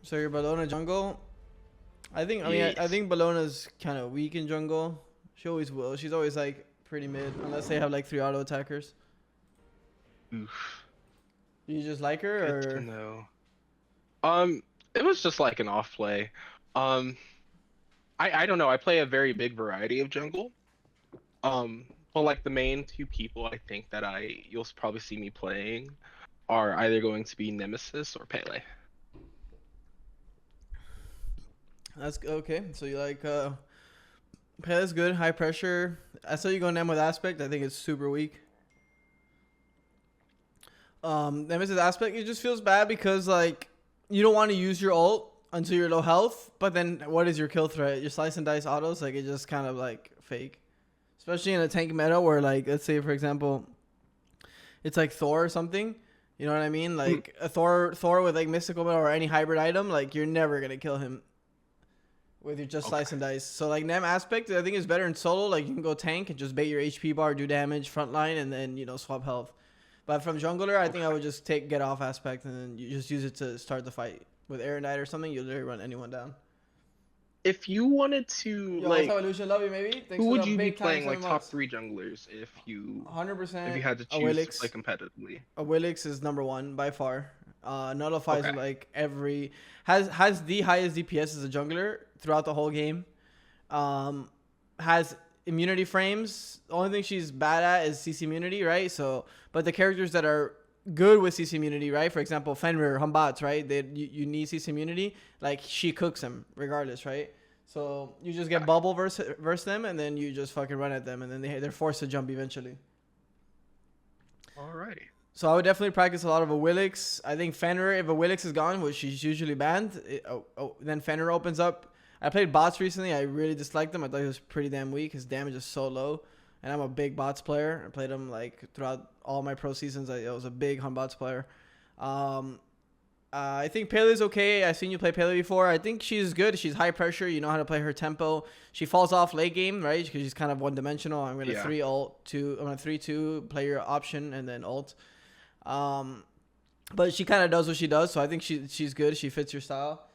So your Bellona jungle? I think. I mean, I Yes. think Bellona's kind of weak in jungle. She always will. She's always like pretty mid, unless they have like 3 auto attackers. Oof. Do you just like Good to her, know. Um, it was just like an off play. Um, I don't know. I play a very big variety of jungle. But like the main two people I think that you'll probably see me playing are either going to be Nemesis or Pele. That's okay. So you like Pele's good, high pressure. I saw you going down with Aspect. I think it's super weak. Nemesis Aspect, it just feels bad because like you don't want to use your ult until you're low health, but then what is your kill threat? Your slice and dice autos, like it just kind of like fake. Especially in a tank meta where like let's say for example it's like Thor or something. You know what I mean? Mm, Like a Thor with like mystical or any hybrid item, like you're never gonna kill him with your just okay. slice and dice. So like Nem aspect, I think is better in solo. Like you can go tank and just bait your HP bar, do damage frontline, and then swap health. But from jungler, I think I Okay. would just take get off aspect and then you just use it to start the fight. With Air Knight or something, you literally run anyone down. If you wanted to Yo, what's up, like, Lucian? Love you, maybe. Thanks who for would the you be big time playing like 7 top months. 3 junglers if you 100% had to a choose to play Willix. competitively? A Willix is number one by far. Nullifies Okay. like every has the highest DPS as a jungler throughout the whole game. Um, has immunity frames. The only thing she's bad at is CC immunity, right? So, but the characters that are good with CC immunity, right? For example, Fenrir, Humbots, right? You need CC immunity. Like she cooks them regardless, right? So you just get Okay. bubble versus them, and then you just fucking run at them, and then they're forced to jump eventually. Alrighty. So I would definitely practice a lot of a Willix. I think Fenrir, if a Willix is gone, which she's usually banned, then Fenrir opens up. I played bots recently. I really disliked them. I thought he was pretty damn weak. His damage is so low. And I'm a big bots player. I played him like throughout all my pro seasons. I was a big bots player. Um, I think Pele's okay. I've seen you play Pele before. I think she's good. She's high pressure. You know how to play her tempo. She falls off late game, right? Because she's kind of one dimensional. I'm gonna Yeah. 3-2, play your option and then ult. Um, but she kind of does what she does, so I think she's good. She fits your style.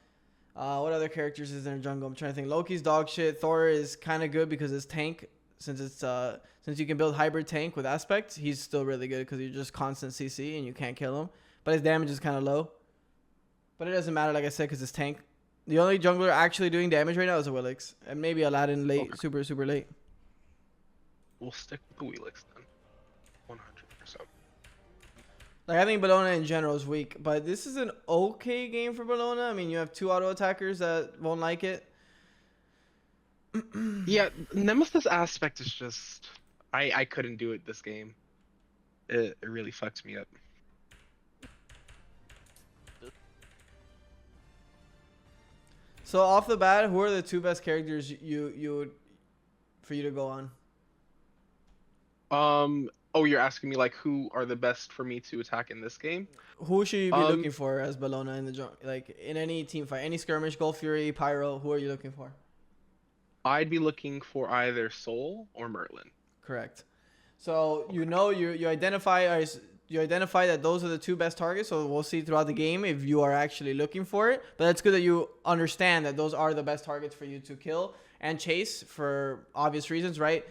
What other characters is there in jungle? I'm trying to think. Loki's dog shit. Thor is kind of good because it's tank. Since you can build hybrid tank with aspect, he's still really good because you're just constant CC and you can't kill him. But his damage is kind of low. But it doesn't matter, like I said, because it's tank. The only jungler actually doing damage right now is a Willix, and maybe Aladdin late, Okay. super late. We'll stick with the Wheelix then. 100%. Like I think Bologna in general is weak, but this is an okay game for Bologna. I mean, you have 2 auto attackers that won't like it. Yeah, Nemesis aspect is just I couldn't do it this game. It really fucks me up. So off the bat, who are the 2 best characters you would for you to go on? Oh, you're asking me like who are the best for me to attack in this game? Who should you be looking Um, for as Bologna in the like in any team fight, any skirmish, Gold Fury, Pyro? Who are you looking for? I'd be looking for either Soul or Merlin. Correct. So Okay. you identify that those are the 2 best targets. So we'll see throughout the game if you are actually looking for it. But it's good that you understand that those are the best targets for you to kill and chase for obvious reasons, right?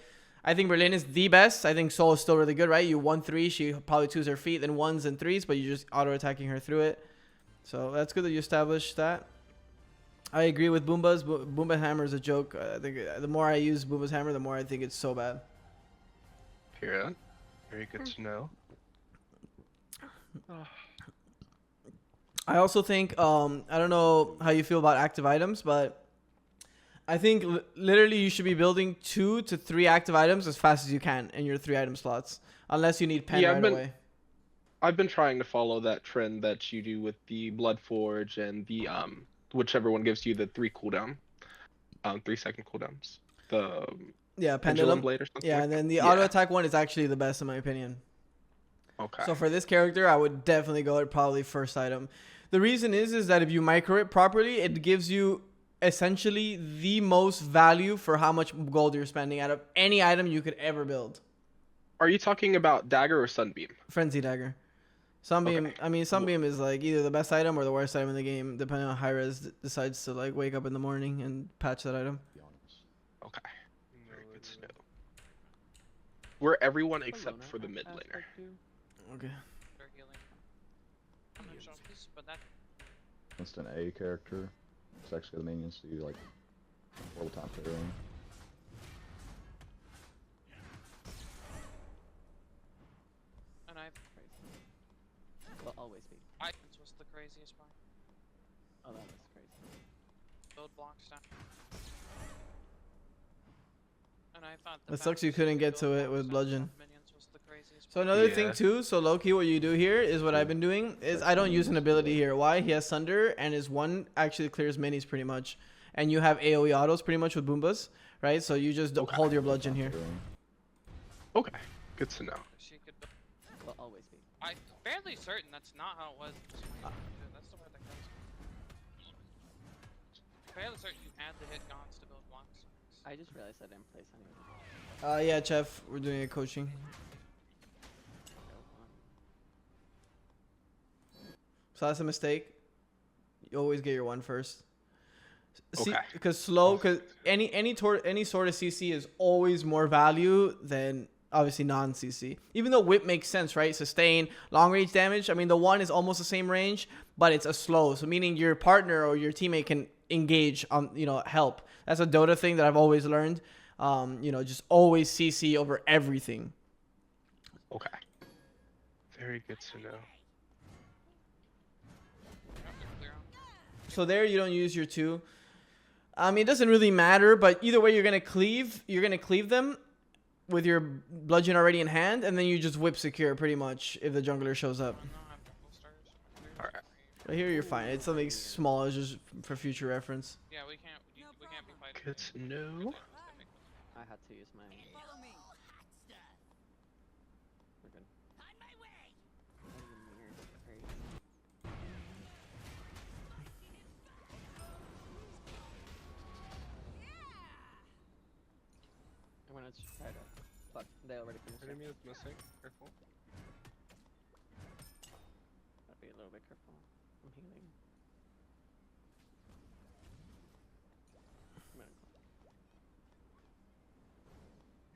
I think Berlin is the best. I think Soul is still really good, right? You 1-3, she probably 2s her feet, then 1s and 3s, but you're just auto attacking her through it. So that's good that you established that. I agree with Boomba's. Boomba's hammer is a joke. I think the more I use Boomba's hammer, the more I think it's so bad. Period. Very good to know. Ah, I also think I don't know how you feel about active items, but I think literally you should be building 2 to 3 active items as fast as you can in your 3 item slots, unless you need pen yeah, right away. I've been trying to follow that trend that you do with the Blood Forge and the whichever one gives you the 3-second cooldowns. The Yeah, Pendulum pendulum. Blade or something Yeah, like and that. then the auto Yeah. attack one is actually the best in my opinion. Okay. So for this character, I would definitely go at probably first item. The reason is that if you micro it properly, it gives you essentially the most value for how much gold you're spending out of any item you could ever build. Are you talking about Dagger or Sunbeam? Frenzy dagger. Sunbeam, Okay. I mean, Sunbeam is like either the best item or the worst item in the game, depending on how Hi-Rez decides to like wake up in the morning and patch that item. Be honest. Okay. Very good to know. We're everyone except for the mid laner. Okay. They're healing. I'm not sure this, but that Against an A character, it's actually the minions do like all the time clearing. and I've Crazy. Will always be. Icons was the craziest part. Oh, that was crazy. Build blocks down. And I thought That sucks you couldn't get to it with bludgeon. Minions was the craziest So part. another Yeah. thing too, so low-key what you do here is what I've been doing is I don't use an ability here. Why? He has Sunder and his one actually clears minis pretty much. And you have AoE autos pretty much with Boombas, right? So you just Okay. hold your bludgeon here. Clearing. Okay. Good to know. She could. Will always be. I'm fairly certain that's not how it was. in Smite. That's the word that comes. Fairly certain you had to hit Gons to build blocks. I just realized I didn't place any. Yeah, Chef, we're doing a coaching. So that's a mistake. You always get your one first. See, Okay. because slow, because any sort of CC is always more value than obviously non-CC. Even though whip makes sense, right? Sustain, long range damage. I mean, the one is almost the same range, but it's a slow. So meaning your partner or your teammate can engage on, help. That's a Dota thing that I've always learned. Just always CC over everything. Okay. Very good to know. Clear on. So there you don't use your two. I mean, it doesn't really matter, but either way, you're gonna cleave them with your bludgeon already in hand, and then you just whip secure pretty much if the jungler shows up. I don't have full stars. Alright. But here you're fine. It's something small, it's just for future reference. Yeah, we can't. We can't be fighting. Good to know. I had to use my. We're good. Oh, you mirror, crazy. I'm gonna try to. Fuck, they already finished. it. Enemy is missing. Careful. Gotta be a little bit careful. I'm healing.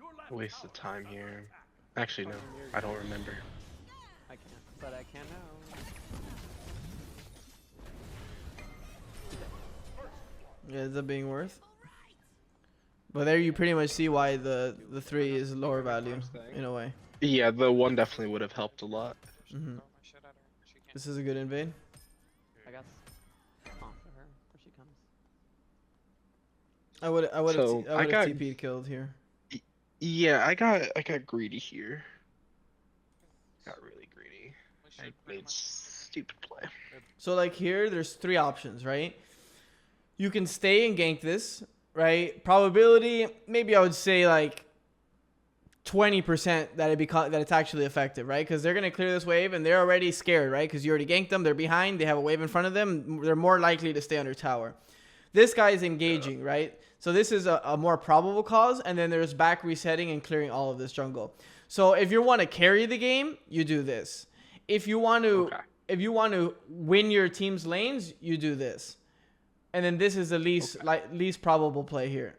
I'm gonna Waste of time here. Actually, no. I don't remember. I can't, but I can now. Yeah, ends up being worth. But there you pretty much see why the 3 is lower value in a way. Yeah, the one definitely would have helped a lot. Mhm. Throw my shit at her. She can't. This is a good invade. I got off of her before she comes. I would So, I have got- TP'd killed here. Yeah, I got greedy here. Got really greedy. We I should pretty made much- stupid play. So like here, there's 3 options, right? You can stay and gank this, right? Probability, maybe I would say like 20% that it's actually effective, right? Because they're gonna clear this wave and they're already scared, right? Because you already ganked them, they're behind, they have a wave in front of them, they're more likely to stay under tower. This guy is engaging, right? So this is a more probable cause, and then there's back resetting and clearing all of this jungle. So if you want to carry the game, you do this. If you want to, Okay. if you want to win your team's lanes, you do this. And then this is the least probable play here.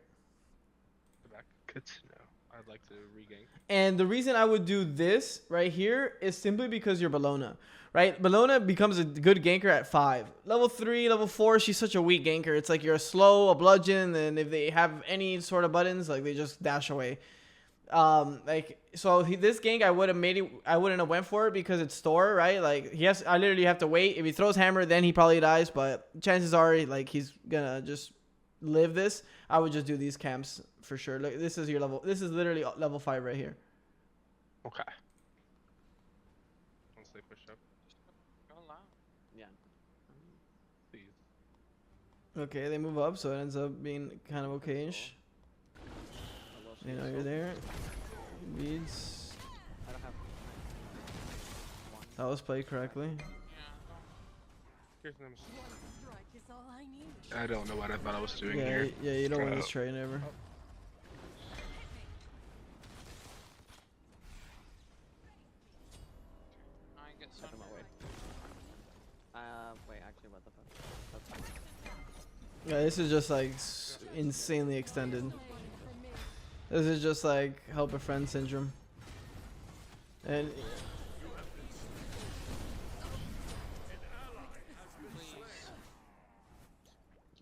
Good to know. I'd like to regain. And the reason I would do this right here is simply because you're Bellona, right? Bellona becomes a good ganker at 5. Level 3, level 4, she's such a weak ganker. It's like you're a slow, a bludgeon, and if they have any sort of buttons, like they just dash away. This gank I wouldn't have went for it because it's Thor, right? Like I literally have to wait. If he throws hammer, then he probably dies, but chances are like he's gonna just live this. I would just do these camps for sure. Look, this is your level. This is literally level 5 right here. Okay. Once they push up, Go loud. Yeah. please. Okay, they move up, so it ends up being kind of okay-ish. You know, you're there. Beads. I don't have. That was played correctly. Yeah. Here's them. I don't know what I thought I was doing Yeah, here. yeah, you don't win this trade ever. I get Out of my some. way. actually what the fuck. That's fine. Yeah, this is just like insanely extended. This is just like help a friend syndrome. And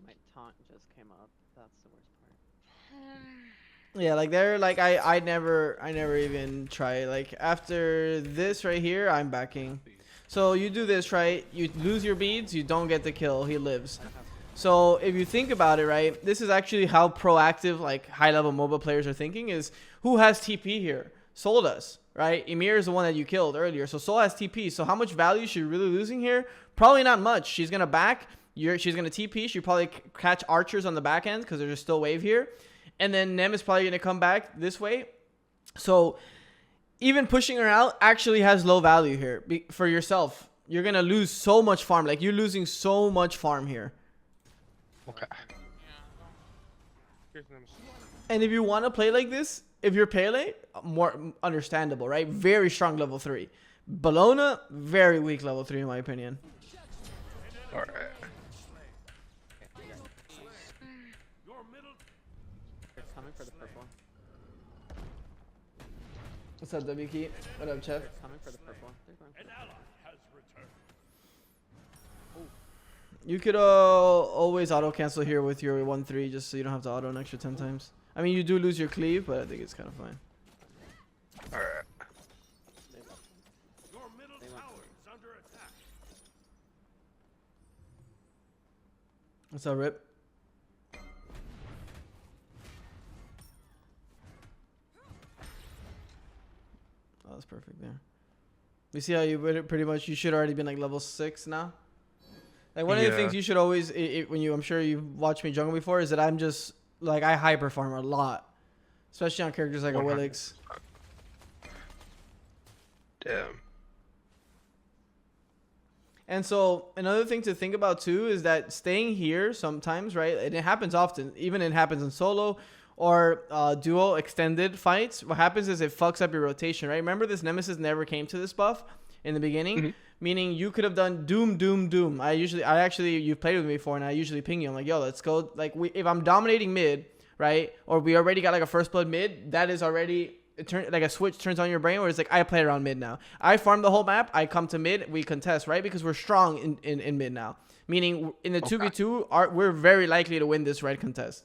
My taunt just came up. That's the worst part. yeah, like they're like I never even try. Like after this right here, I'm backing. So you do this right, you lose your beads, you don't get the kill, he lives. So if you think about it, right, this is actually how proactive like high-level MOBA players are thinking is who has TP here? Soul does, right? Emir is the one that you killed earlier. So Soul has TP. So how much value is she really losing here? Probably not much. She's going to back. She's going to TP. She'll probably catch archers on the back end because there's still wave here. And then Nem is probably going to come back this way. So even pushing her out actually has low value here for yourself. You're going to lose so much farm. Like you're losing so much farm here. Okay. Yeah. And if you want to play like this, if you're Pele, more understandable, right? Very strong level 3. Bologna, very weak level 3 in my opinion. Alright. They're coming for the purple. What's up, WK? What up, Chef? They're coming for the purple. They're going for the purple. You could always auto cancel here with your 1-3 just so you don't have to auto an extra 10 times. I mean, you do lose your cleave, but I think it's kind of fine. Alright. They left. Your middle They went tower for it. is under attack. What's up, Rip? Oh, that's perfect there. We see how you pretty much you should already been like level 6 now. Like one of the Yeah. things you should always when you I'm sure you've watched me jungle before is that I'm just like I hyper farm a lot, especially on characters like a 100%. Willix. Damn. And so another thing to think about too is that staying here sometimes, right? And it happens often. Even it happens in solo or duo extended fights. What happens is it fucks up your rotation, right? Remember this Nemesis never came to this buff in the beginning, meaning you could have done doom. You've played with me before, and I usually ping you. I'm like, yo, let's go. Like if I'm dominating mid, right, or we already got like a first blood mid, that is already. Like a switch turns on your brain where it's like I play around mid now. I farm the whole map. I come to mid. We contest, right? Because we're strong in mid now. Meaning in the 2v2, we're very likely to win this red contest.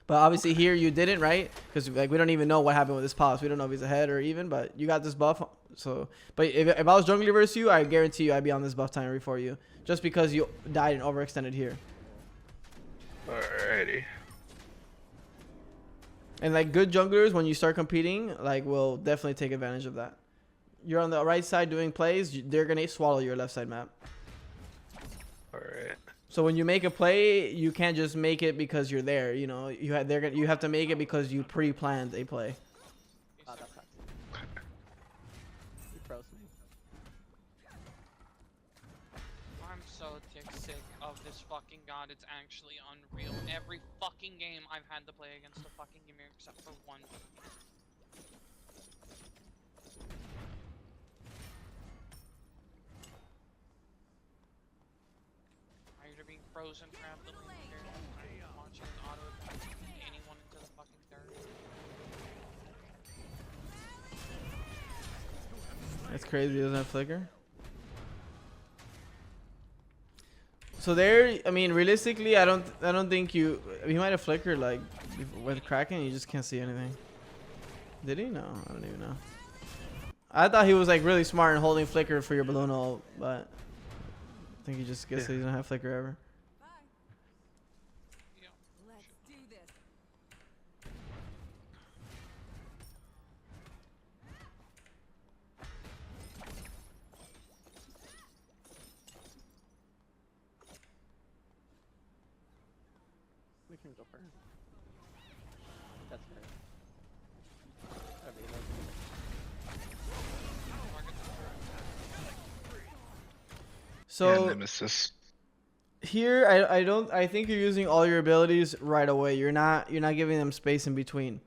But obviously here you didn't, right? Because like we don't even know what happened with this pause. We don't know if he's ahead or even. But you got this buff. So, but if I was jungler versus you, I guarantee you I'd be on this buff timer before you. Just because you died and overextended here. Alrighty. And like good junglers, when you start competing, like will definitely take advantage of that. You're on the right side doing plays, they're gonna swallow your left side map. Alright. So when you make a play, you can't just make it because you're there. You know, you have to make it because you pre-planned a play. Oh, that sucks. You froze me. I'm so sick of this fucking god. It's actually unreal. Every fucking game I've had to play against a fucking Ymir except for one. I'm either being frozen rapidly here, launching an auto attack, anyone into the fucking dirt. That's crazy. He doesn't have flicker. So there, I mean, realistically, I don't think he might have flickered like with Kraken. You just can't see anything. Did he? No, I don't even know. I thought he was like really smart in holding flicker for your balloon ult, but I think he just guessed that he doesn't have flicker ever. Yeah. Let's do this. We can go for her. That's her. Target the turret. So Nemesis. here, I think you're using all your abilities right away. You're not giving them space in between.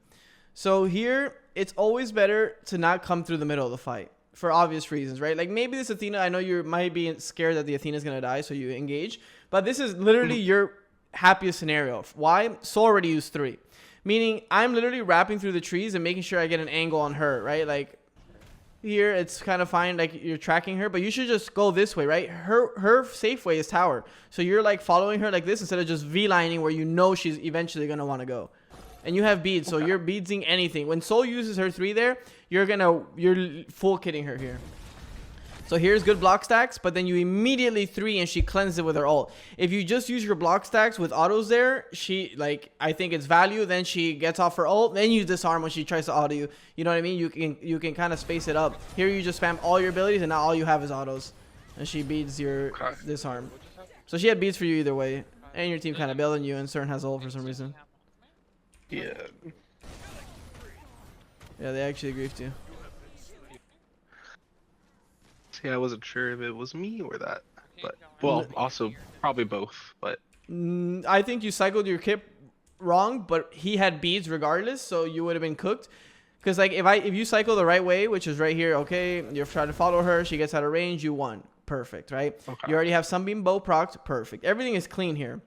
So here, it's always better to not come through the middle of the fight. for obvious reasons, right? Like maybe this Athena, I know you might be scared that the Athena's gonna die, so you engage. But this is literally your happiest scenario. Why? Soul already used 3. Meaning I'm literally wrapping through the trees and making sure I get an angle on her, right? Like here it's kind of fine, like you're tracking her, but you should just go this way, right? Her safe way is tower. So you're like following her like this instead of just V-lining where you know she's eventually gonna want to go. And you have beads, so you're beadsing anything. When Soul uses her 3 there, you're full kitting her here. So here's good block stacks, but then you immediately 3 and she cleanses it with her ult. If you just use your block stacks with autos there, she, like, I think it's value. Then she gets off her ult. Then you disarm when she tries to auto you. You know what I mean? You can kind of space it up. Here you just spam all your abilities and now all you have is autos. And she beats your disarm. So she had beats for you either way. And your team kind of building you and CERN has ult for some reason. Yeah. Yeah, they actually griefed you. See, I wasn't sure if it was me or that, but well, also probably both. But I think you cycled your kit wrong, but he had beads regardless, so you would have been cooked. Because like if you cycle the right way, which is right here, okay, you're trying to follow her, she gets out of range, you won, perfect, right? Okay. You already have Sunbeam Bow procced, perfect. Everything is clean here.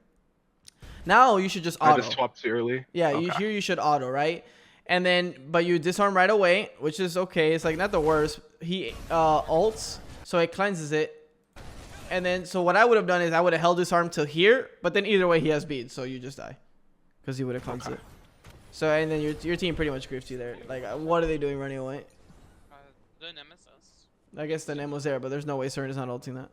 Now you should just auto. I just swapped too early. Yeah, okay. you should auto, right? And then, but you disarm right away, which is okay. It's like not the worst. He ults, so it cleanses it. And then, so what I would have done is I would have held disarm till here, but then either way he has beads, so you just die. Because he would have cleansed it. So, and then your team pretty much griefed you there. Like, what are they doing running away? The Nemesis. I guess the Nem was there, but there's no way CERN is not ulting that.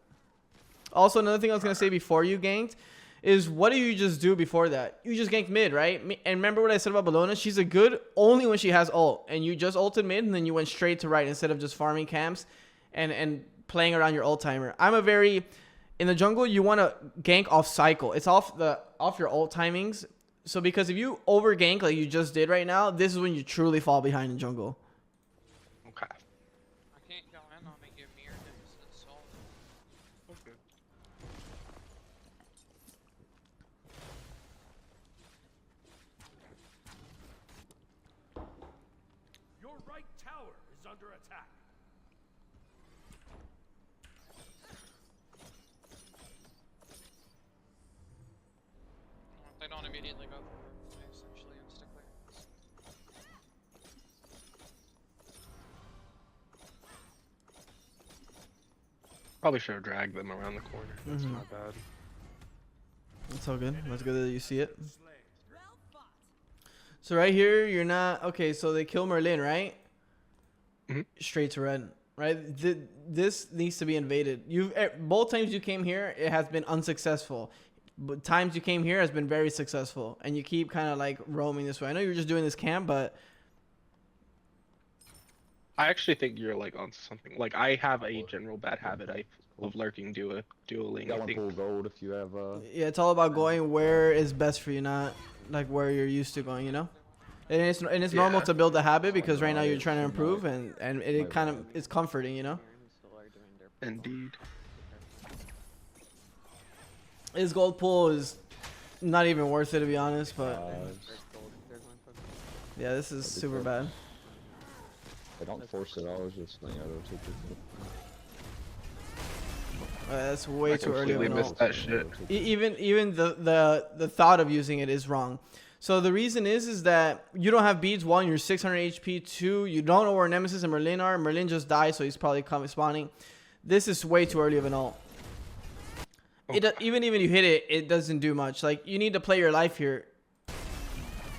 Also, another thing I was going to say before you ganked is what do you just do before that? You just ganked mid, right? And remember what I said about Bellona? She's a good only when she has ult. And you just ulted mid, and then you went straight to right instead of just farming camps and playing around your ult timer. I'm a very... In the jungle, you want to gank off cycle. It's off your ult timings. So because if you over gank like you just did right now, this is when you truly fall behind in jungle. Okay. I can't go in on a give me your Nemesis soul. Okay. Your right tower is under attack. They don't immediately go for it, they essentially insta-clear. Probably should have dragged them around the corner. That's not bad. That's all good. That's good that you see it. So right here, you're not... Okay, so they kill Merlin, right? Straight to red, right? This needs to be invaded. Both times you came here, it has been unsuccessful. But times you came here has been very successful. And you keep kind of like roaming this way. I know you're just doing this camp, but... I actually think you're like onto something. Like I have a general bad habit of lurking dueling. You got one full gold if you have Yeah, it's all about going where is best for you, not like where you're used to going, you know? And it's normal to build a habit because right now you're trying to improve and it kind of is comforting, you know? Indeed. His gold pool is not even worth it to be honest, but yeah, this is super bad. They don't force it all, it's just you know, take it. That's way too early. Completely missed that shit. Even the thought of using it is wrong. So the reason is that you don't have beads. One, you're 600 HP. Two, you don't know where Nemesis and Merlin are. Merlin just died, so he's probably spawning. This is way too early of an ult. Even you hit it, it doesn't do much. Like you need to play your life here.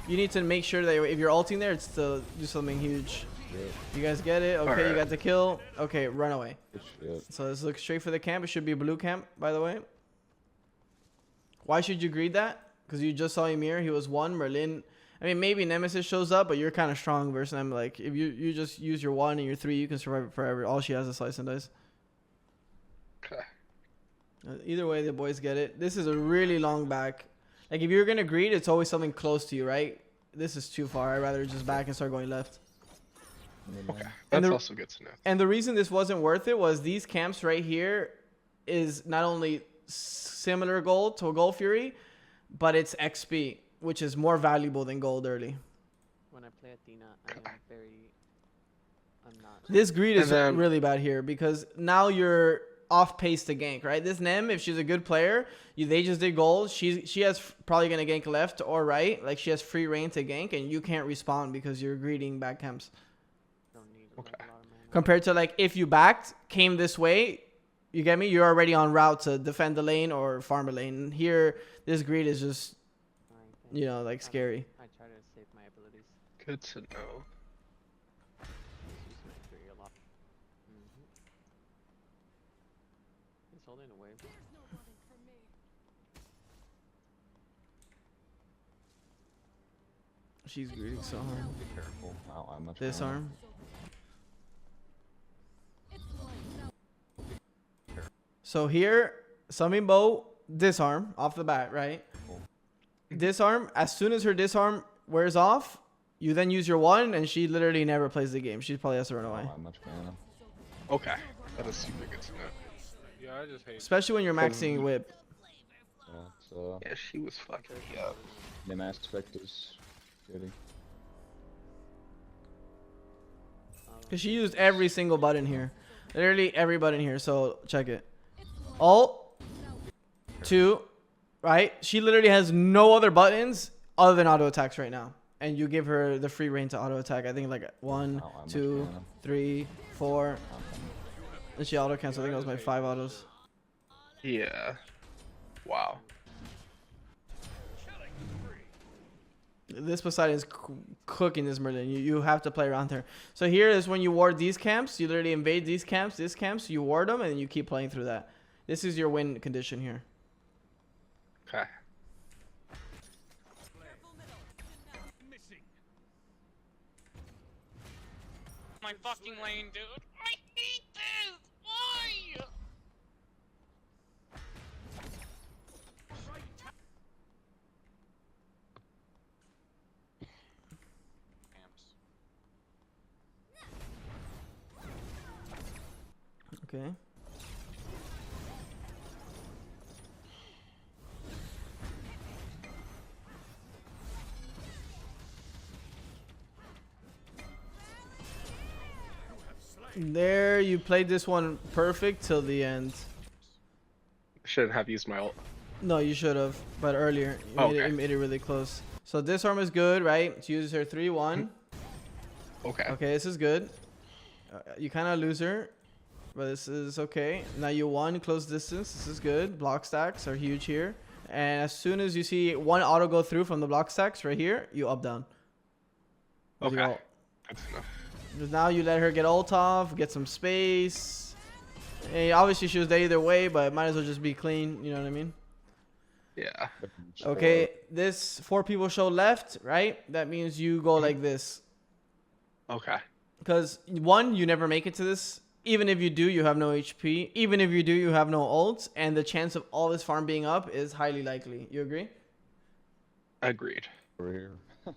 You need to make sure that if you're ulting there, it's to do something huge. You guys get it? Okay, right. You got the kill. Okay, run away. So let's look straight for the camp. It should be a blue camp, by the way. Why should you greed that? Because you just saw Ymir. He was 1. Merlin. I mean, maybe Nemesis shows up, but you're kind of strong versus them. Like, if you just use your 1 and your 3, you can survive it forever. All she has is slice and dice. Okay. Either way, the boys get it. This is a really long back. Like, if you're going to greed, it's always something close to you, right? This is too far. I'd rather just back and start going left. Okay, that's also good to know. And the reason this wasn't worth it was these camps right here is not only similar gold to a Gold Fury, but it's XP, which is more valuable than gold early. When I play Athena, I am very I'm not. This greed is And then- really bad here because now you're off pace to gank, right? This Nem, if she's a good player, they just did gold. She has probably gonna gank left or right. Like she has free reign to gank, and you can't respawn because you're greeting back camps. Don't need Okay. like, a lot of mana. Compared to like if you backed, came this way, you get me? You're already on route to defend the lane or farm a lane. Here, this greed is just, I think you know, like scary. I try to save my abilities. Good to know. Just use my 3 a lot. He's holding a wave. She's greeding so hard. Be careful. I don't have much This mana. arm. So here, summon bow, disarm off the bat, right? Cool. Disarm, as soon as her disarm wears off, you then use your one, and she literally never plays the game. She probably has to run I away. don't have much mana. Okay. That is super good to know. Yeah, I just hate. Especially when you're maxing whip. Yeah, so Yeah, she was fucking me up. the aspect is shitty. Because she used every single button here. Literally every button here, so check it. Alt, 2, right? She literally has no other buttons other than auto attacks right now. And you give her the free reign to auto attack. I think like 1, I don't have much 2, mana. 3, 4. And she auto cancel. I think it was my 5 autos. Yeah. Wow. This Poseidon is cooking this Merlin. You have to play around her. So here is when you ward these camps. You literally invade these camps, this camps. You ward them, and then you keep playing through that. This is your win condition here. Okay. Missing. My fucking lane, dude. I hate this. Why? Okay. There, you played this one perfect till the end. Shouldn't have used my ult. No, you should have, but earlier. You made it really close. So this arm is good, right? She uses her 3-1. Okay. Okay, this is good. You kind of lose her, but this is okay. Now you won close distance. This is good. Block stacks are huge here. And as soon as you see one auto go through from the block stacks right here, you up down. With your Okay. ult. Good to know. Because now you let her get ult off, get some space. And obviously she was dead either way, but might as well just be clean. You know what I mean? Yeah. Okay, this 4 people show left, right? That means you go like this. Okay. Because 1, you never make it to this. Even if you do, you have no HP. Even if you do, you have no ults. And the chance of all this farm being up is highly likely. You agree? Agreed. Over here. If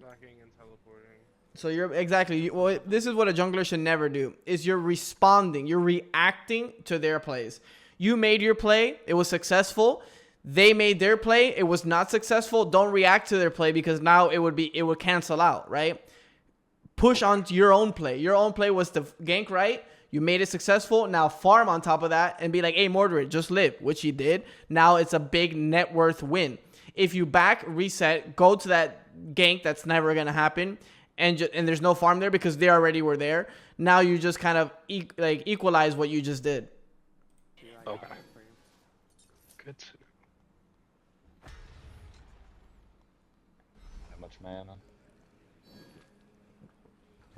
backing and teleporting. So you're exactly. Well, this is what a jungler should never do. Is you're responding. You're reacting to their plays. You made your play. It was successful. They made their play. It was not successful. Don't react to their play because now it would cancel out, right? Push on to your own play. Your own play was to gank right. You made it successful. Now farm on top of that and be like, hey, Mordred, just live, which he did. Now it's a big net worth win. If you back, reset, go to that gank that's never going to happen, and there's no farm there because they already were there. Now you just kind of equalize what you just did. Okay. Good to know. Not much mana.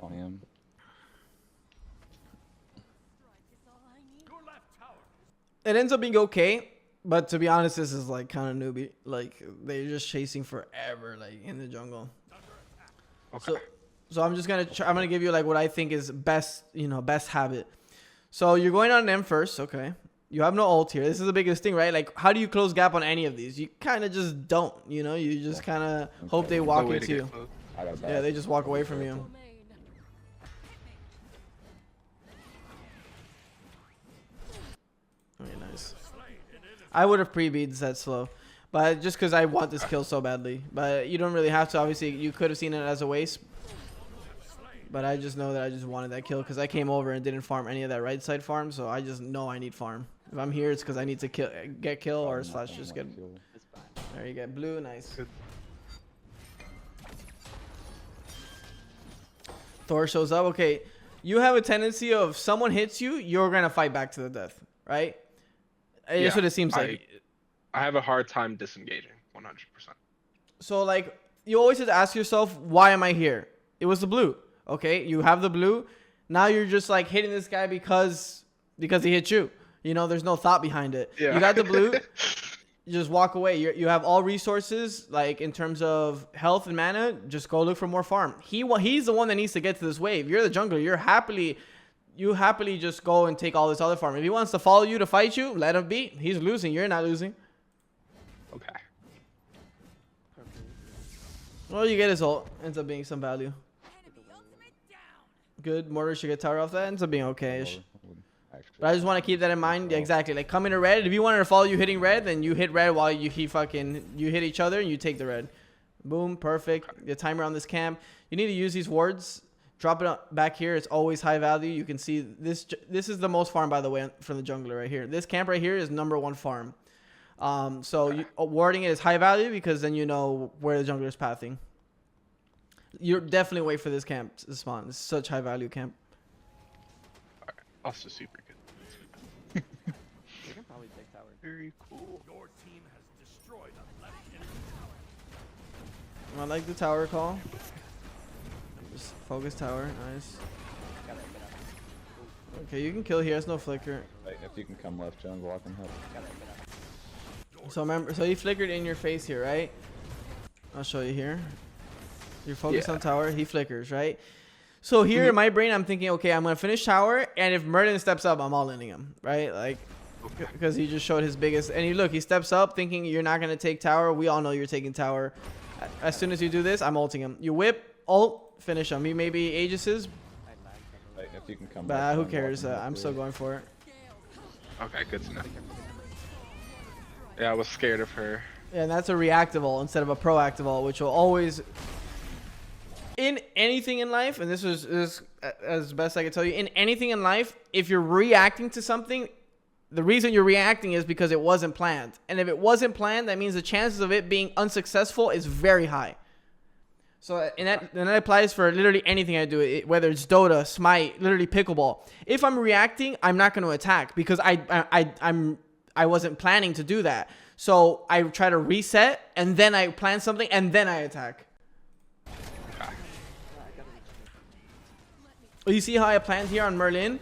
On him. Your left tower. It ends up being okay, but to be honest, this is like kind of newbie. Like they're just chasing forever, like in the jungle. Okay. So I'm just gonna I'm gonna give you like what I think is best, best habit. So you're going on M first, okay? You have no ult here. This is the biggest thing, right? Like, how do you close gap on any of these? You kind of just don't, You just kind of hope they walk No way to into get you. close. I got Yeah, they just walk away from you. Okay, nice. I would have pre-beads that slow, but just because I want this kill so badly. But you don't really have to. Obviously, you could have seen it as a waste. But I just know that I just wanted that kill because I came over and didn't farm any of that right side farm. So I just know I need farm. If I'm here, it's because I need to get kill or slash just get. It's fine. There you get blue. Nice. Good. Thor shows up. Okay, you have a tendency of someone hits you, you're gonna fight back to the death, right? That's Yeah, what it seems like. I have a hard time disengaging 100%. So like you always have to ask yourself, why am I here? It was the blue. Okay, you have the blue. Now you're just like hitting this guy because he hit you. You know, there's no thought behind it. Yeah. You got the blue. You just walk away. You have all resources, like in terms of health and mana. Just go look for more farm. He's the one that needs to get to this wave. You're the jungler. You happily just go and take all this other farm. If he wants to follow you to fight you, let him be. He's losing. You're not losing. Okay. Well, you get his ult. Ends up being some value. Good. Mortar should get tower off that. Ends up being okay-ish. But I just want to keep that in mind. Yeah, exactly. Like come into red. If you wanted to follow you hitting red, then you hit red while you hit each other and you take the red. Boom. Perfect. The timer on this camp. You need to use these wards. Drop it back here. It's always high value. You can see this. This is the most farm, by the way, from the jungler right here. This camp right here is #1 farm. So warding it is high value because then you know where the jungler is pathing. You're definitely wait for this camp to spawn. It's such high value camp. Alright. Also super good. You can probably take tower. Very cool. Your team has destroyed a left enemy tower. I like the tower call. Just focus tower. Nice. Gotta get up. Okay, you can kill here. It's no flicker. If you can come left jungle, I can help. Gotta get up. So remember, so he flickered in your face here, right? I'll show you here. You're focused on tower. He flickers, right? So here in my brain, I'm thinking, okay, I'm gonna finish tower, and if Merlin steps up, I'm all inning him, right? Like, because he just showed his biggest. And he steps up, thinking you're not gonna take tower. We all know you're taking tower. As soon as you do this, I'm ulting him. You whip, ult, finish him. He maybe Aegis's, I lagged. If you can come but left who jungle, I cares? can help I'm you. still going for it. Okay, good to know. Yeah, I was scared of her. Yeah, and that's a reactive ult instead of a proactive ult, which will always, in anything in life, and this is as best I can tell you, in anything in life, if you're reacting to something, the reason you're reacting is because it wasn't planned. And if it wasn't planned, that means the chances of it being unsuccessful is very high. So and that applies for literally anything I do, whether it's Dota, Smite, literally pickleball. If I'm reacting, I'm not going to attack because I wasn't planning to do that. So I try to reset, and then I plan something, and then I attack. You see how I planned here on Merlin?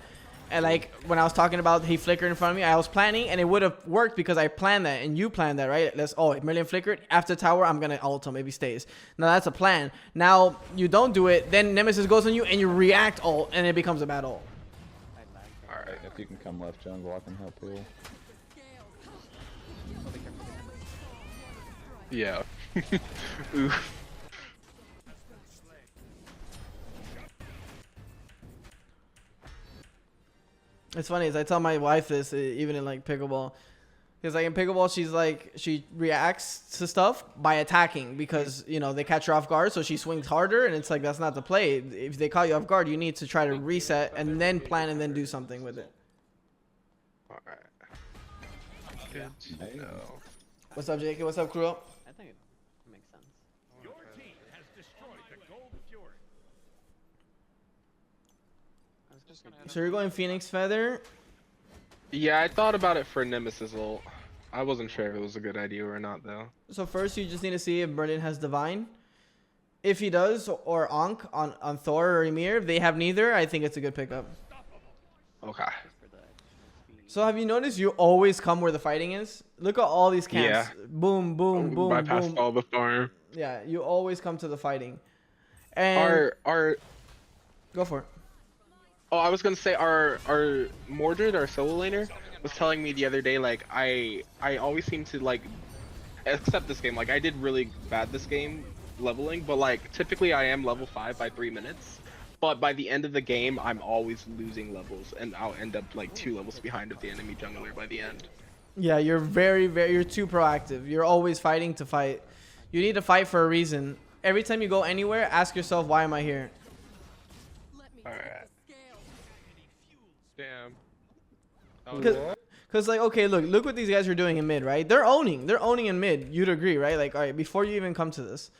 And like when I was talking about he flickered in front of me, I was planning, and it would have worked because I planned that, and you planned that, right? If Merlin flickered after tower, I'm gonna ult him if he stays. Now that's a plan. Now you don't do it, then Nemesis goes on you, and you react ult, and it becomes a bad ult. Alright. If you can come left jungle, I can help you. Yeah. Oof. It's funny is I tell my wife this even in like pickleball, because like in pickleball she reacts to stuff by attacking because you know they catch her off guard, so she swings harder, and it's like that's not the play. If they caught you off guard, you need to try to reset and then plan and then do something with it. Alright. Good to know. What's up, Jake? What's up, crew? I think it makes sense. Your team has destroyed the Gold Fury. I was Just gonna hit So him. you're going Phoenix Feather. Yeah, I thought about it for Nemesis ult. I wasn't sure if it was a good idea or not, though. So first you just need to see if Merlin has Divine. If he does, or Ankh on Thor or Ymir, if they have neither, I think it's a good pickup. Okay. For the speed. So have you noticed you always come where the fighting is? Look at all these camps. Yeah. Boom, boom, boom, Bypassed boom. all the farm. Yeah, you always come to the fighting. And Our go for it. Oh, I was gonna say our Mordred, our solo laner, was telling me the other day like I always seem to like, except this game, like I did really bad this game leveling, but like typically I am level 5 by 3 minutes, but by the end of the game I'm always losing levels and I'll end up like 2 levels behind of the enemy jungler by the end. Yeah, you're you're too proactive. You're always fighting to fight. You need to fight for a reason. Every time you go anywhere, ask yourself, why am I here? Alright. Damn. Because like, okay, look what these guys are doing in mid, right? They're owning in mid. You'd agree, right? Like, all right, before you even come to this,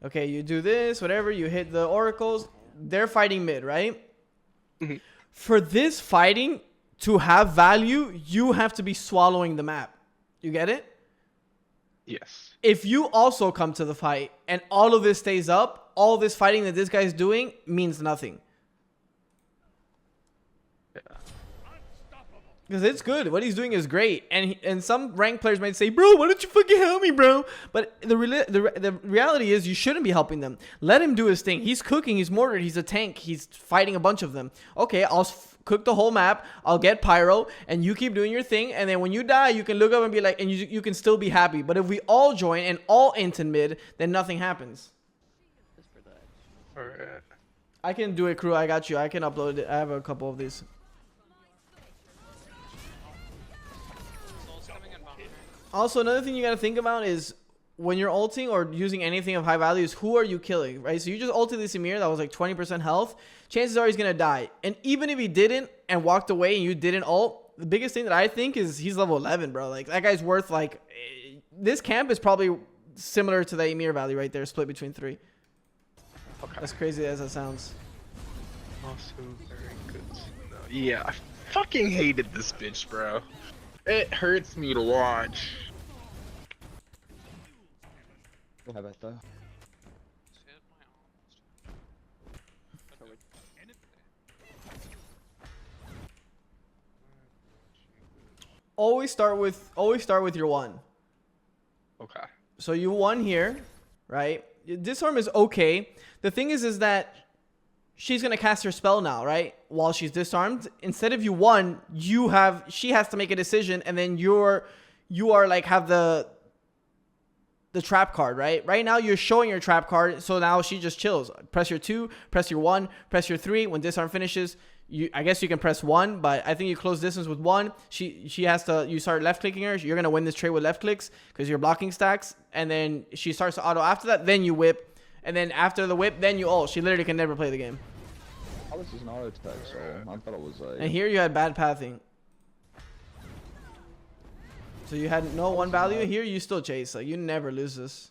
okay, you do this, whatever, you hit the oracles. They're fighting mid, right? Mhm. For this fighting to have value, you have to be swallowing the map. You get it? Yes. If you also come to the fight and all of this stays up, all this fighting that this guy's doing means nothing. Yeah. Because it's good. What he's doing is great. And some ranked players might say, bro, why don't you fucking help me, bro? But the reality is you shouldn't be helping them. Let him do his thing. He's cooking. He's mortared. He's a tank. He's fighting a bunch of them. Okay, I'll cook the whole map. I'll get pyro. And you keep doing your thing. And then when you die, you can look up and be like, and you can still be happy. But if we all join and all int in mid, then nothing happens. Alright. I can do it, crew. I got you. I can upload it. I have a couple of these. Soul's coming in behind. Also, another thing you gotta think about is when you're ulting or using anything of high value is who are you killing, right? So you just ulted this Emir that was like 20% health. Chances are he's gonna die. And even if he didn't and walked away and you didn't ult, the biggest thing that I think is he's level 11, bro. Like, that guy's worth, like, this camp is probably similar to the Emir value right there, split between 3. Okay. As crazy as that sounds. Also very good to know. Yeah, I fucking hated this bitch, bro. It hurts me to watch. We'll have it though. Just hit my almost. Always start with your 1. Okay. So you won here, right? Disarm is okay. The thing is that she's gonna cast her spell now, right? While she's disarmed. Instead of you won, she has to make a decision, and then you are like have the trap card, right? Right now you're showing your trap card, so now she just chills. Press your 2, press your 1, press your 3. When disarm finishes, I guess you can press 1, but I think you close distance with 1. She has to. You start left clicking her. You're gonna win this trade with left clicks because you're blocking stacks, and then she starts to auto after that. Then you whip, and then after the whip, then you ult. She literally can never play the game. Oh, this is an auto attack, so I thought it was a. And here you had bad pathing. So you had no 1 value. Here you still chase. Like, you never lose this.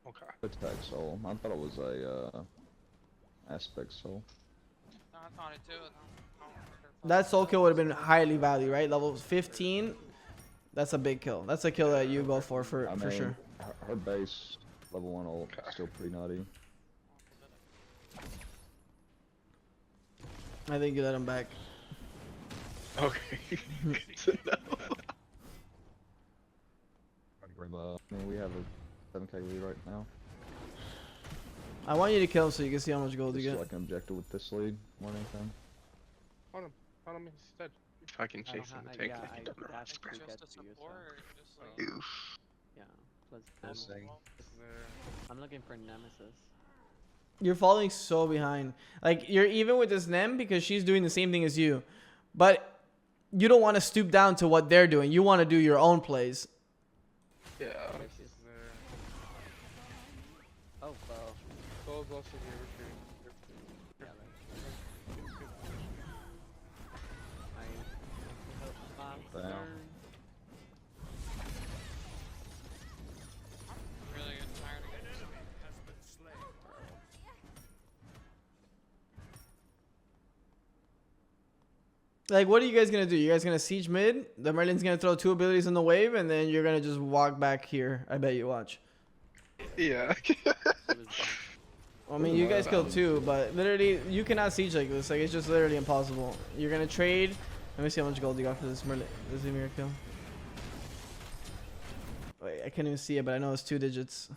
Okay. Attack soul. I thought it was a aspect soul. No, I thought it too. That soul kill would have been highly valued, right? Level 15. That's a big kill. That's a kill that you go for I mean, sure. Her base level 1 ult is still pretty nutty. I think you let him back. Okay. Good to know. I mean, we have a 7k lead right now. I want you to kill him so you can see how much gold you Just get. like an objective with this lead more than anything. On him instead. Fucking I don't chasing ha- the tank yeah, like I- he done the that's rest. pretty Just good a for you, support, so- or just like. Oof. Yeah. Plus, Interesting. I'm looking for Nemesis. You're falling so behind. Like, you're even with this Nem because she's doing the same thing as you. But you don't want to stoop down to what they're doing. You want to do your own plays. Yeah. She's, There. oh, well. Soul's also here retreating. Yeah, I hope Damn. Really getting tired of getting some. Like, what are you guys going to do? You guys going to siege mid? The Merlin's going to throw 2 abilities in the wave, and then you're going to just walk back here. I bet you watch. Yeah. I mean, you guys killed 2, but literally, you cannot siege like this. Like, it's just literally impossible. You're going to trade. Let me see how much gold you got for this Merlin. This Emir kill. Wait, I can't even see it, but I know it's 2 digits.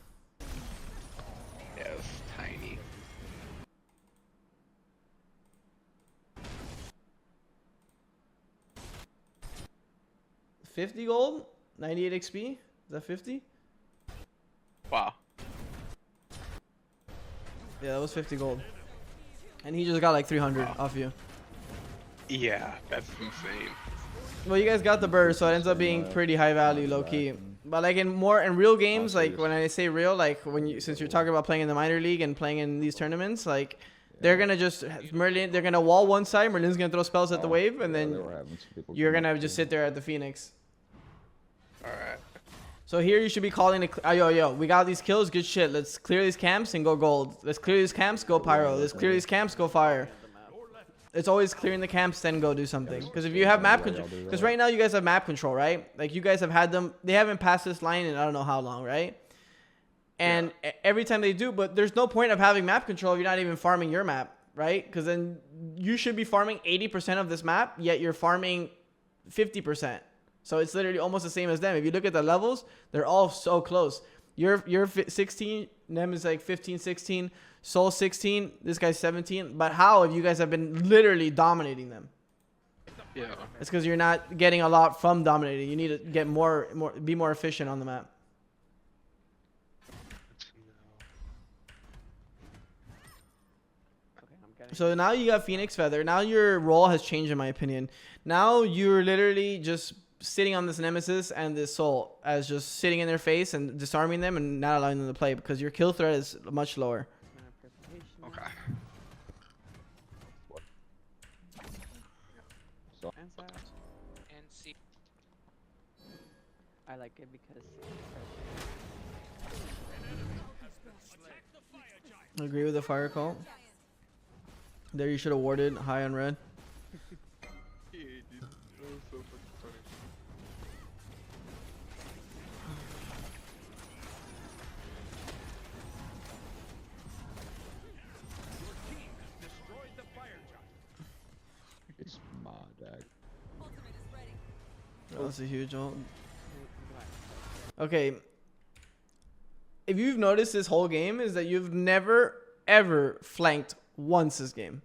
Yeah, it's tiny. 50 gold? 98 XP? Is that 50? Wow. Yeah, that was 50 gold. And he just got like 300 off you. Yeah, that's insane. Well, you guys got the burst, so it ends up being pretty high value, low key. But like in real games, like when I say real, like since you're talking about playing in the minor league and playing in these tournaments, like They're gonna just Merlin. They're gonna wall one side. Merlin's gonna throw spells at the wave, and Yeah, they then were having some people you're come gonna up just too. sit there at the Phoenix. Alright. So here you should be calling it. Yo, we got these kills. Good shit. Let's clear these camps and go gold. Let's clear these camps. Go pyro. Let's clear these camps. Go fire. It's always clearing the camps, then go do something. Because if you have map control, because right now you guys have map control, right? Like you guys have had them. They haven't passed this line in I don't know how long, right? And every time they do, but there's no point of having map control if you're not even farming your map, right? Because then you should be farming 80% of this map, yet you're farming 50%. So it's literally almost the same as them. If you look at the levels, they're all so close. You're 16, Nem is like 15, 16, Soul 16, this guy's 17. But how if you guys have been literally dominating them? Yeah. It's because you're not getting a lot from dominating. You need to get be more efficient on the map. Okay, I'm getting. So now you got Phoenix Feather. Now your role has changed in my opinion. Now you're literally just sitting on this Nemesis and this Soul as just sitting in their face and disarming them and not allowing them to play because your kill threat is much lower. Okay. So, And Sarah. And see. I like it because. I agree with the fire call. There you should have warded high on red. Yeah, dude. That was so fucking funny. Destroyed the fire giant. it's my dag. Oh, that's a huge ult. Okay. If you've noticed this whole game is that you've never ever flanked once this game.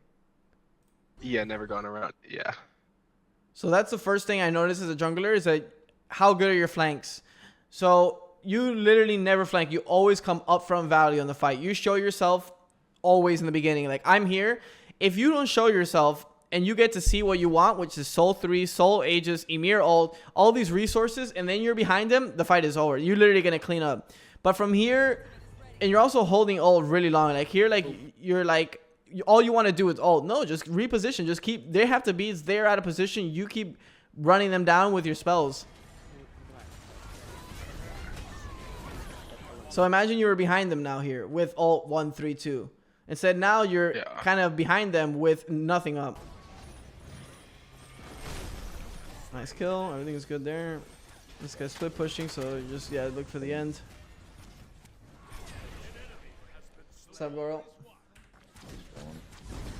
Yeah, never gone around. Yeah. So that's the first thing I noticed as a jungler is that how good are your flanks? So you literally never flank. You always come up from value in the fight. You show yourself always in the beginning. Like I'm here. If you don't show yourself and you get to see what you want, which is Soul 3, Soul Aegis, Emir ult, all these resources, and then you're behind them, the fight is over. You're literally going to clean up. But from here, and you're also holding ult really long. Like here, like you're like, all you want to do is ult. No, just reposition. Just keep, they have to be there out of position. You keep running them down with your spells. So imagine you were behind them now here with ult 1, 3, 2. Instead now you're kind of behind them with nothing up. Nice kill. Everything is good there. This guy's split pushing, so just look for the end. What's up, Goro?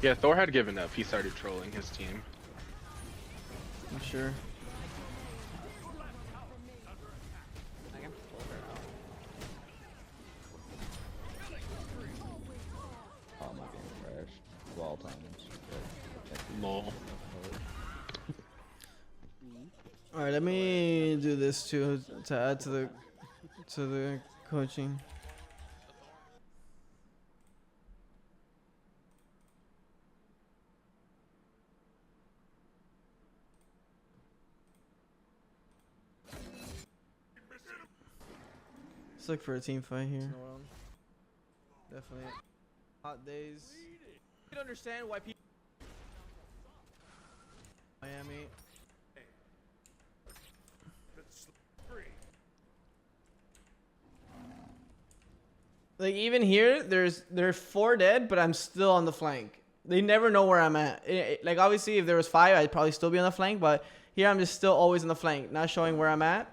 Yeah, Thor had given up. He started trolling his team. I'm sure. I can pull her out. Oh, my game crashed. Of all times. Lol. All right, let me do this too to add to the coaching. Let's look for a team fight here. Definitely. Hot days. You can understand why people. Miami. Like even here, there's 4 dead, but I'm still on the flank. They never know where I'm at. Like obviously, if there was 5, I'd probably still be on the flank. But here, I'm just still always on the flank, not showing where I'm at.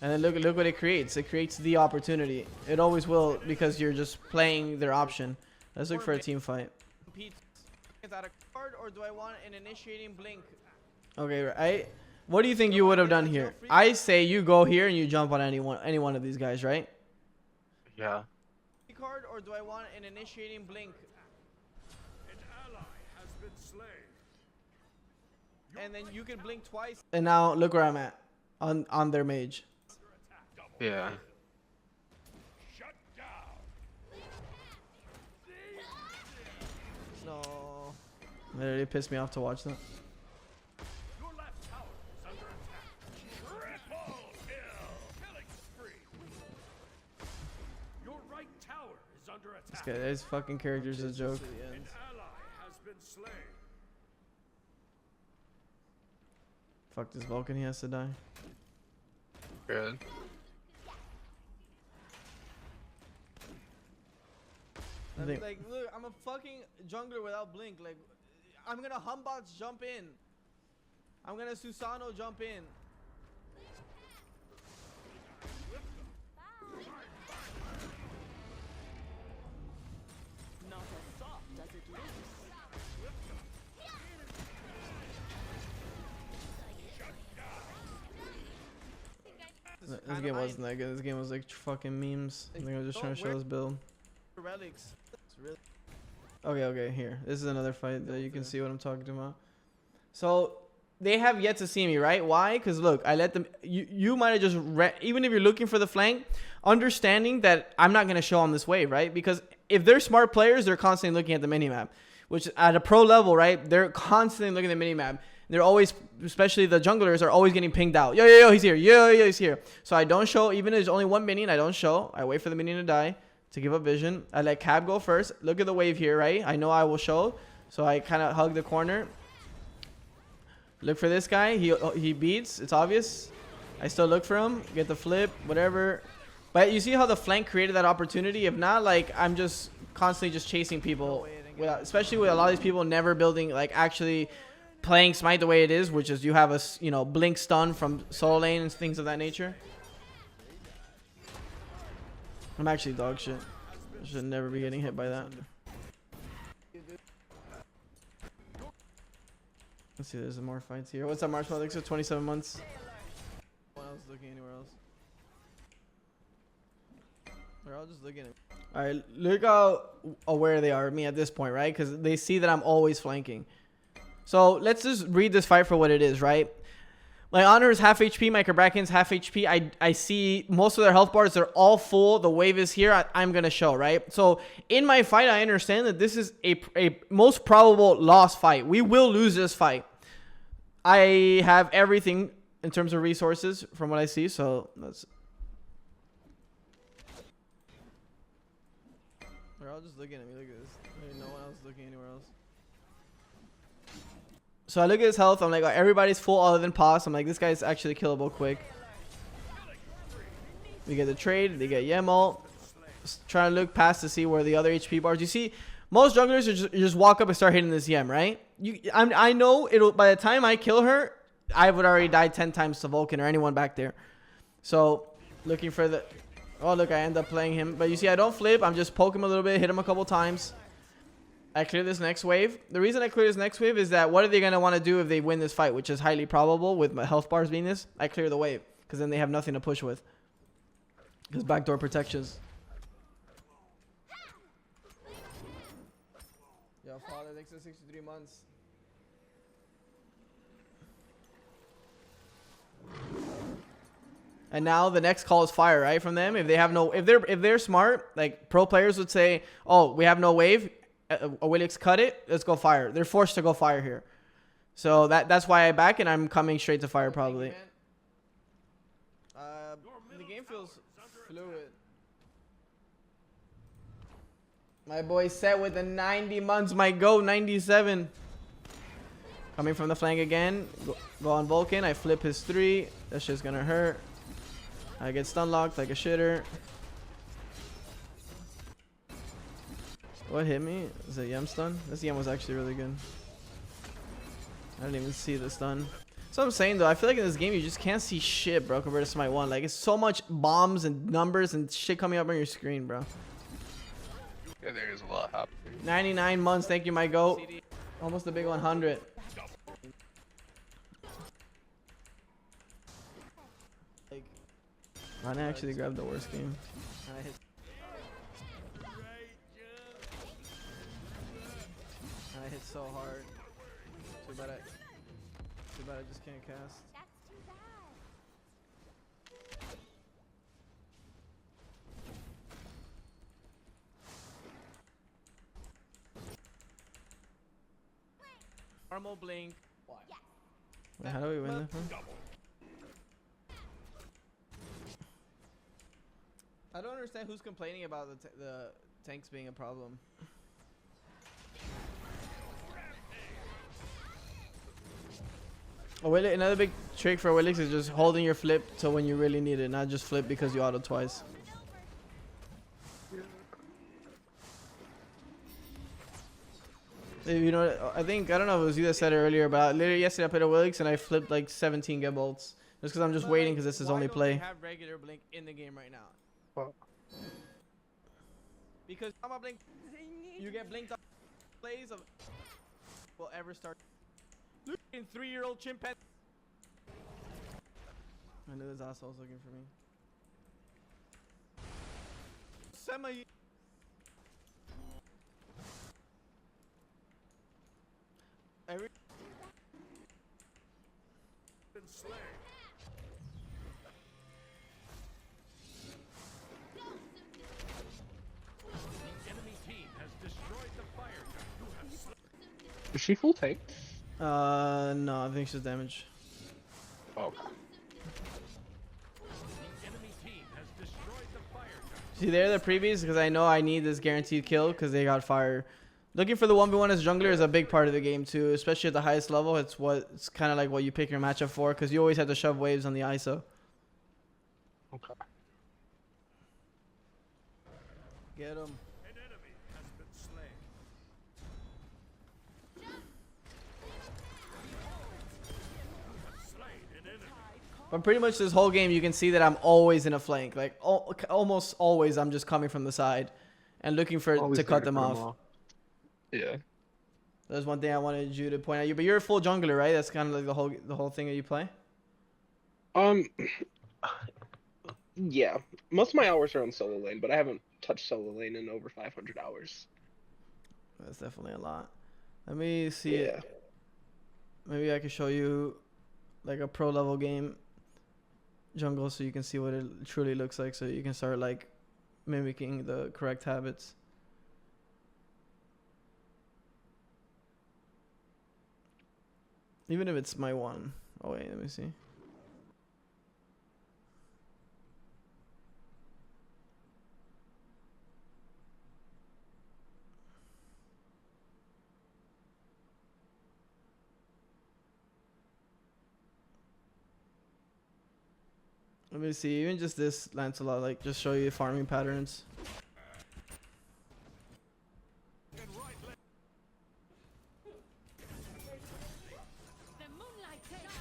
And then look what it creates. It creates the opportunity. It always will because you're just playing their option. Let's look for a team fight. Is that a card or do I want an initiating blink? Okay, right. What do you think you would have done here? I say you go here and you jump on any one of these guys, right? Yeah. Card or do I want an initiating blink? An ally has been slain. And then you can blink twice. And now look where I'm at on their mage. Yeah. Shut down. No. Literally pissed me off to watch that. Your left tower is under attack. Triple kill. Killing spree. Your right tower is under This attack. guy, his fucking character's a joke. An ally slain. Fuck this Vulcan, he has to die. Good. I think, like, look, I'm a fucking jungler without blink. Like, I'm gonna Humbots jump in. I'm gonna Susano jump in. Not as soft as it looks. This game wasn't that good. This game was like fucking memes. I think I was just trying to show this build. Relics. It's really okay, here. This is another fight that you can see what I'm talking about. So they have yet to see me, right? Why? Because look, I let them. You might have just even if you're looking for the flank, understanding that I'm not gonna show on this wave, right? Because if they're smart players, they're constantly looking at the minimap, which at a pro level, right? They're constantly looking at the minimap. They're always, especially the junglers, are always getting pinged out. Yo, he's here. Yo, he's here. So I don't show, even if there's only one minion, I don't show. I wait for the minion to die to give up vision. I let Cab go first. Look at the wave here, right? I know I will show. So I kind of hug the corner. Look for this guy. He beats. It's obvious. I still look for him. Get the flip, whatever. But you see how the flank created that opportunity? If not, like, I'm just constantly just chasing people. Especially with a lot of these people never building, like, actually playing Smite the way it is, which is you have a blink stun from solo lane and things of that nature. I'm actually dog shit. I should never be getting hit by that. Let's see, there's some more fights here. What's up, Marshmallow? Thanks for 27 months. No one else looking anywhere else. They're all just looking at me. Alright, look how aware they are of me at this point, right? Because they see that I'm always flanking. So let's just read this fight for what it is, right? My Honor is half HP, my Kraken's half HP. I see most of their health bars, they're all full. The wave is here. I'm going to show, right? So in my fight, I understand that this is a most probable loss fight. We will lose this fight. I have everything in terms of resources from what I see. So let's... They're all just looking at me. Look at this. There's no one else looking anywhere else. So I look at his health. I'm like, oh, everybody's full other than Pos. I'm like, this guy's actually killable quick. We get the trade. They get Yemol. Trying to look past to see where the other HP bars. You see, most junglers are you just walk up and start hitting this Yem, right? I know it'll. By the time I kill her, I would already die 10 times to Vulcan or anyone back there. So looking for the. Oh look, I end up playing him. But you see, I don't flip. I'm just poke him a little bit, hit him a couple times. I clear this next wave. The reason I clear this next wave is that what are they going to want to do if they win this fight, which is highly probable with my health bars being this? I clear the wave because then they have nothing to push with. Because backdoor protections. Yo, father, thanks for 63 months. And now the next call is fire, right? From them, if they have no, if they're smart, like pro players would say, oh, we have no wave. Wilix cut it. Let's go fire. They're forced to go fire here. So that's why I back and I'm coming straight to fire probably. The game feels fluid. My boy set with the 90 months. My go 97. Coming from the flank again. Go on Vulcan. I flip his 3. That shit's gonna hurt. I get stun locked like a shitter. What hit me? Is it Yem stun? This Yem was actually really good. I didn't even see the stun. So I'm saying though, I feel like in this game you just can't see shit, bro, compared to Smite 1. Like, it's so much bombs and numbers and shit coming up on your screen, bro. Yeah, there is a lot happening. 99 months, thank you, my goat. Almost a big 100. Like, I actually grabbed the worst game. I hit so hard. Too bad I just can't cast. That's too bad. Normal blink. Wait, how do we win this one? I don't understand who's complaining about the tanks being a problem. Another big trick for Willix is just holding your flip to when you really need it, not just flip because you auto twice. You know, I don't know if it was you that said it earlier, but literally yesterday I played a Willix and I flipped like 17 get bolts. Just because I'm just waiting because this is only play. Why don't we have regular blink in the game right now? Well, Because I'm a blink, you get blinked on plays of will ever start. Look in 3-year-old chimpanzee. I knew this asshole was looking for me. Semi. Every. Been slain. The enemy team has destroyed the fire giant. You have slain. Is she full tank? No, I think she's damage. Oh. The enemy team has destroyed the fire giant. See, they're the previous because I know I need this guaranteed kill because they got fire. Looking for the 1v1 as jungler is a big part of the game too, especially at the highest level. It's kind of like what you pick your matchup for because you always have to shove waves on the ISO. Okay. Get him. An enemy has been slain. You have slain an enemy. But pretty much this whole game, you can see that I'm always in a flank. Like almost always, I'm just coming from the side and looking for Always to trying cut them cut off. Yeah. There's one thing I wanted you to point out. But you're a full jungler, right? That's kind of like the whole thing that you play. Yeah. Most of my hours are on solo lane, but I haven't touched solo lane in over 500 hours. That's definitely a lot. Let me see Yeah. it. Maybe I can show you like a pro level game jungle so you can see what it truly looks like, so you can start like mimicking the correct habits. Even if it's my one. Oh wait, let me see. Let me see, even just this Lancelot, like just show you farming patterns. And right leg. The moonlight takes.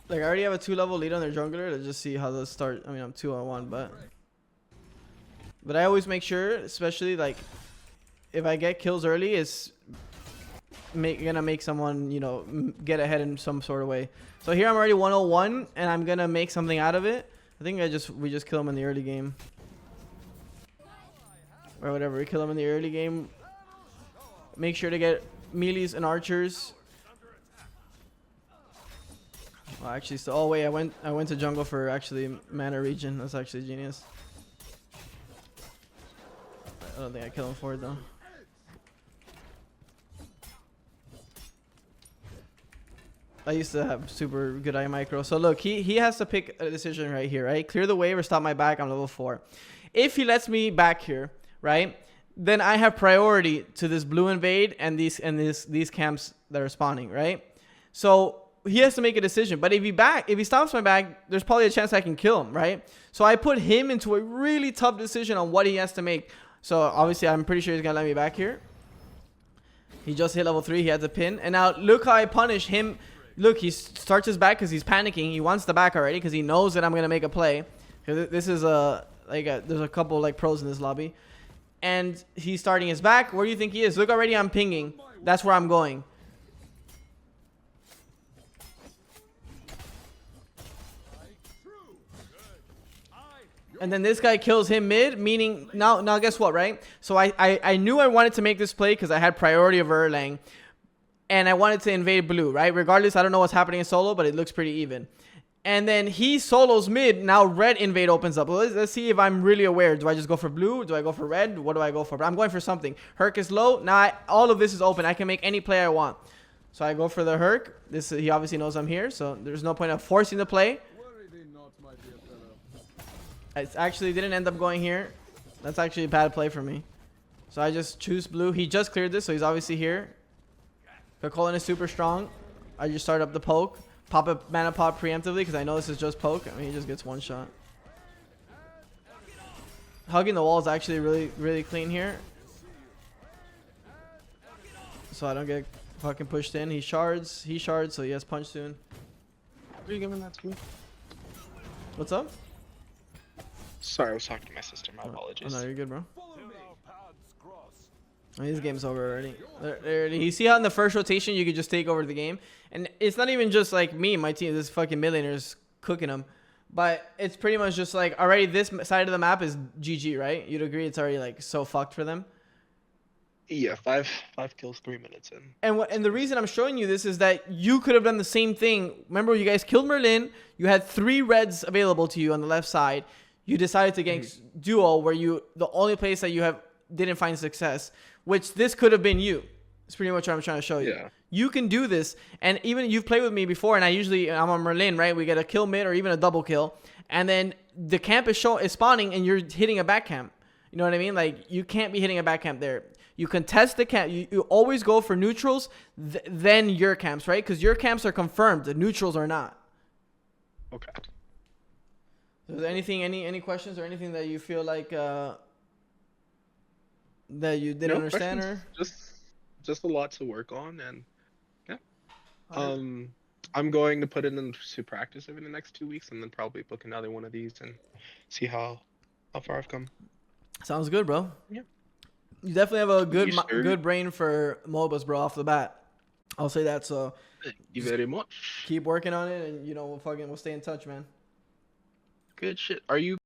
Like I already have a 2-level lead on their jungler. Let's just see how those start. I mean, I'm 2-on-1, but I always make sure, especially like if I get kills early, it's gonna make someone, you know, get ahead in some sort of way. So here I'm already 101, and I'm gonna make something out of it. I think we just kill him in the early game, or whatever. We kill him in the early game. Make sure to get melees and archers. Well, actually, so oh wait, I went to jungle for actually mana regen. That's actually genius. I don't think I kill him for it though. I used to have super good eye micro. So look, he has to pick a decision right here, right? Clear the wave or stop my back. I'm level 4. If he lets me back here, right, then I have priority to this blue invade and these camps that are spawning, right? So he has to make a decision. But if he stops my back, there's probably a chance I can kill him, right? So I put him into a really tough decision on what he has to make. So obviously I'm pretty sure he's gonna let me back here. He just hit level 3. He had the pin, and now look how I punish him. Look, he starts his back because he's panicking. He wants the back already because he knows that I'm gonna make a play. Because this is there's a couple like pros in this lobby, and he's starting his back. Where do you think he is? Look, already I'm pinging. That's where I'm going. And then this guy kills him mid, meaning now guess what, right? So I knew I wanted to make this play because I had priority of Erlang. And I wanted to invade blue, right? Regardless, I don't know what's happening in solo, but it looks pretty even. And then he solos mid. Now red invade opens up. Well, let's see if I'm really aware. Do I just go for blue? Do I go for red? What do I go for? But I'm going for something. Herc is low. Now all of this is open. I can make any play I want. So I go for the Herc. He obviously knows I'm here, so there's no point of forcing the play. It actually didn't end up going here. That's actually a bad play for me. So I just choose blue. He just cleared this, so he's obviously here. Colin is super strong. I just start up the poke. Pop a mana pot preemptively because I know this is just poke. I mean, he just gets one shot. Hugging the wall is actually really clean here. So I don't get fucking pushed in. He shards, so he has punch soon. Are you giving that to me? What's up? Sorry, I was talking to my sister. My Oh, apologies. no, you're good, bro. Till our paths cross. I mean, this game's over already. You see how in the first rotation you could just take over the game? And it's not even just like me and my team. This fucking millionaires cooking them. But it's pretty much just like already this side of the map is GG, right? You'd agree it's already like so fucked for them. Yeah, five kills, 3 minutes in. And the reason I'm showing you this is that you could have done the same thing. Remember, you guys killed Merlin. You had 3 reds available to you on the left side. You decided to gank duo, where the only place that you didn't find success, which this could have been you. It's pretty much what I'm trying to show you. Yeah. You can do this, and even you've played with me before, and I'm on Merlin, right? We get a kill mid or even a double kill, and then the camp is spawning, and you're hitting a back camp. You know what I mean? Like, you can't be hitting a back camp there. You contest the camp. You always go for neutrals, then your camps, right? Because your camps are confirmed. The neutrals are not. Okay. So is there anything, any questions or anything that you feel like that you didn't No understand, questions. Just a lot to work on, and yeah. or? I'm going to put it into practice over the next 2 weeks, and then probably book another one of these and see how far I've come. Sounds good, bro. Yeah. You definitely have a good sure? good brain for MOBAs, bro, off the bat. I'll say that. So Thank you very much. keep working on it, and we'll stay in touch, man. Good shit. Are you